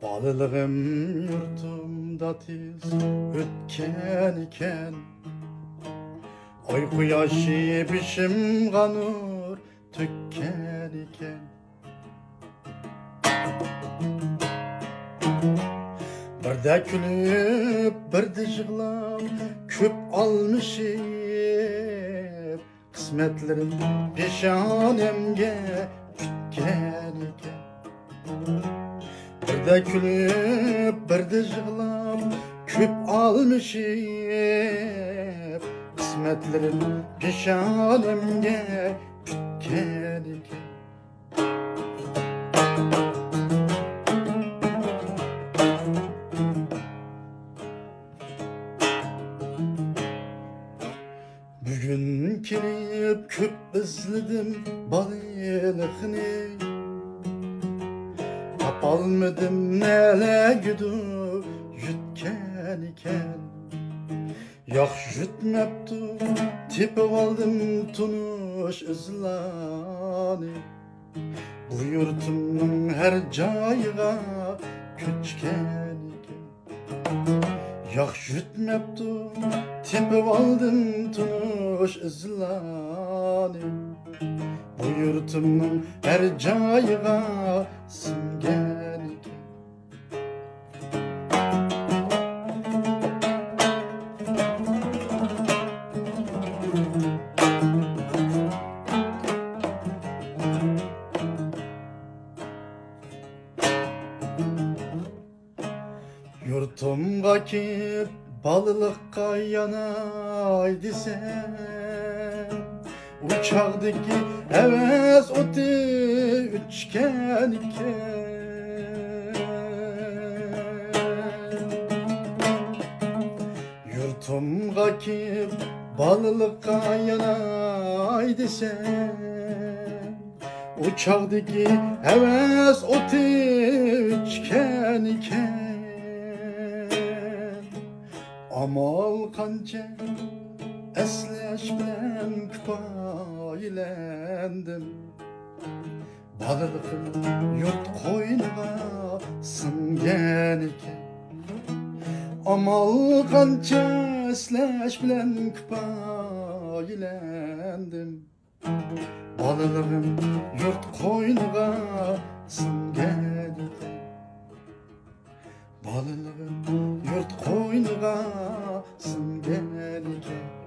Balılığım yurtumda tiz ötken iken, uykuya şibişim kanur tükken iken, bir de külüp bir de yığlap küp almışım, kısmetlerim peşanemge kütken iken. Bir de külüp bir de yığlap küp almışım, kısmetlerim peşanemge kütken iken. Bugün kirip küp izledim balıkını, tapalmadım nele güdü yütken iken. Yok yütmeptu tipip aldım tunuş izlani, bu yurtumның her cayıga küçken iken. Yok yütmeptu tipip aldım tunuş izlani, bu yurtumның her cayıga singen iken. Yurtumga kip balılıkka yanay desem, uçağdaki heves oti üçgen iken. Yurtumga kip balılıkka yanay desem, uçağdaki heves oti üçgen iken. Amal kanca esleş bilen küpaylendim, balılığım yurt koynuğa singen iken. Amal kanca esleş bilen küpaylendim, balılığım yurt koynuğa singen iken. Balılığım yurt koynuğa singen iken.